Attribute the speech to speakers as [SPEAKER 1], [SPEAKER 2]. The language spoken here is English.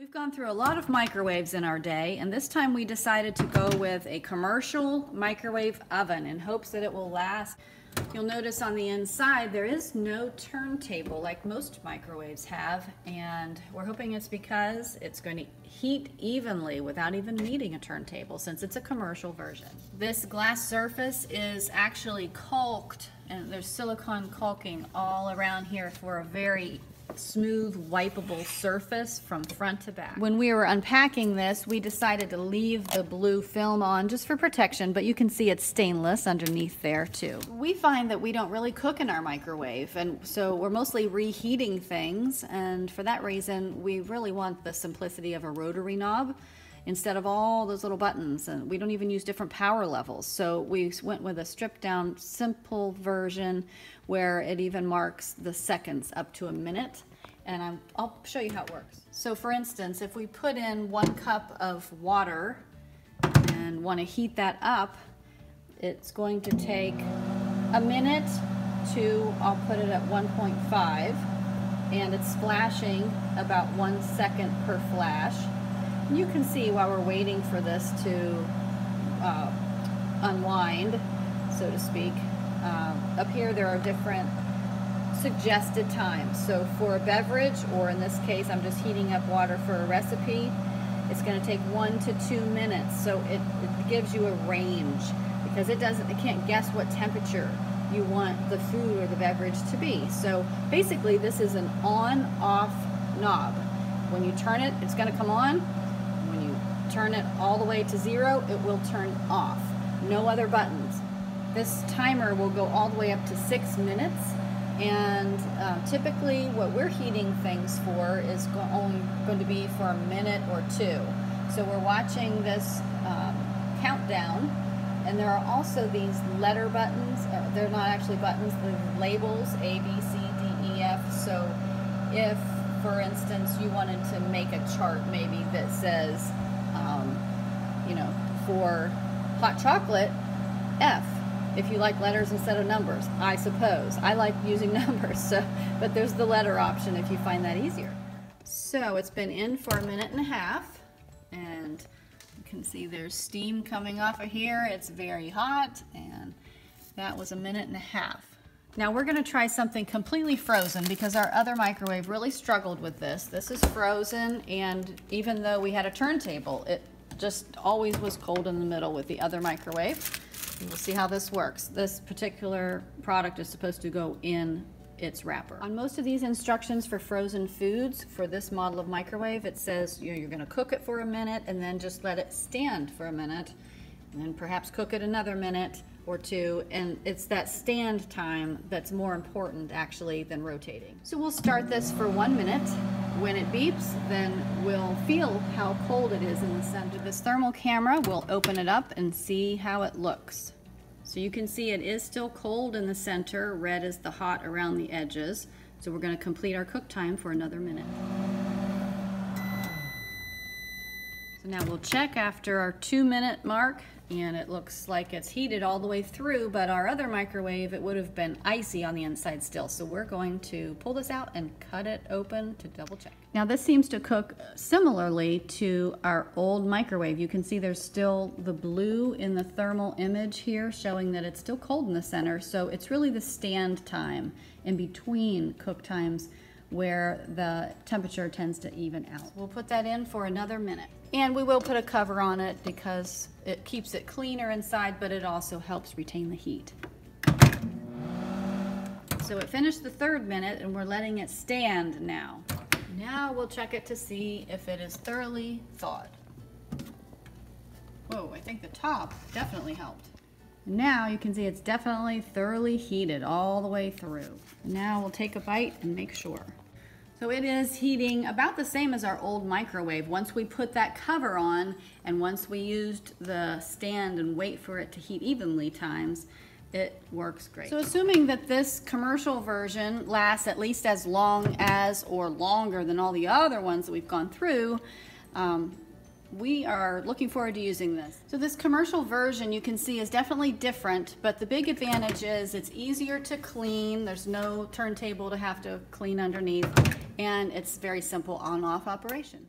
[SPEAKER 1] We've gone through a lot of microwaves in our day, and this time we decided to go with a commercial microwave oven in hopes that it will last. You'll notice on the inside there is no turntable like most microwaves have, and we're hoping it's because it's going to heat evenly without even needing a turntable since it's a commercial version. This glass surface is actually caulked, and there's silicone caulking all around here for a very smooth, wipeable surface from front to back. When we were unpacking this, we decided to leave the blue film on just for protection, but you can see it's stainless underneath there too. We find that we don't really cook in our microwave, and so we're mostly reheating things, and for that reason we really want the simplicity of a rotary knob instead of all those little buttons, and we don't even use different power levels. So we went with a stripped down simple version where it even marks the seconds up to a minute, and I'll show you how it works. So for instance, if we put in 1 cup of water and want to heat that up, it's going to take a minute to, I'll put it at 1.5, and it's flashing about 1 second per flash. You can see while we're waiting for this to unwind, so to speak. Up here there are different suggested times. So for a beverage, or in this case I'm just heating up water for a recipe, it's going to take 1 to 2 minutes. So it gives you a range because it can't guess what temperature you want the food or the beverage to be. So basically this is an on-off knob. When you turn it, it's going to come on. When you turn it all the way to 0, it will turn off. No other buttons. This timer will go all the way up to 6 minutes, and typically what we're heating things for is only going to be for a minute or 2. So we're watching this countdown, and there are also these letter buttons. They're not actually buttons, they're labels, A, B, C, D, E, F. So if, for instance, you wanted to make a chart maybe that says, you know, for hot chocolate, F. If you like letters instead of numbers, I suppose. I like using numbers, so, but there's the letter option if you find that easier. So it's been in for a minute and a half, and you can see there's steam coming off of here. It's very hot, and that was a minute and a half. Now we're going to try something completely frozen because our other microwave really struggled with this. This is frozen, and even though we had a turntable, it just always was cold in the middle with the other microwave. We'll see how this works. This particular product is supposed to go in its wrapper. On most of these instructions for frozen foods for this model of microwave, it says you're going to cook it for a minute and then just let it stand for a minute, and then perhaps cook it another minute or 2, and it's that stand time that's more important actually than rotating. So we'll start this for 1 minute. When it beeps, then we'll feel how cold it is in the center. This thermal camera, we'll open it up and see how it looks. So you can see it is still cold in the center. Red is the hot around the edges. So we're going to complete our cook time for another minute. So now we'll check after our 2-minute mark, and it looks like it's heated all the way through, but our other microwave, it would have been icy on the inside still. So we're going to pull this out and cut it open to double check. Now this seems to cook similarly to our old microwave. You can see there's still the blue in the thermal image here showing that it's still cold in the center. So it's really the stand time in between cook times where the temperature tends to even out. We'll put that in for another minute. And we will put a cover on it because it keeps it cleaner inside, but it also helps retain the heat. So it finished the 3rd minute, and we're letting it stand now. Now we'll check it to see if it is thoroughly thawed. Whoa, I think the top definitely helped. Now you can see it's definitely thoroughly heated all the way through. Now we'll take a bite and make sure. So it is heating about the same as our old microwave. Once we put that cover on, and once we used the stand and wait for it to heat evenly times, it works great. So assuming that this commercial version lasts at least as long as or longer than all the other ones that we've gone through, we are looking forward to using this. So this commercial version, you can see, is definitely different, but the big advantage is it's easier to clean. There's no turntable to have to clean underneath, and it's very simple on-off operation.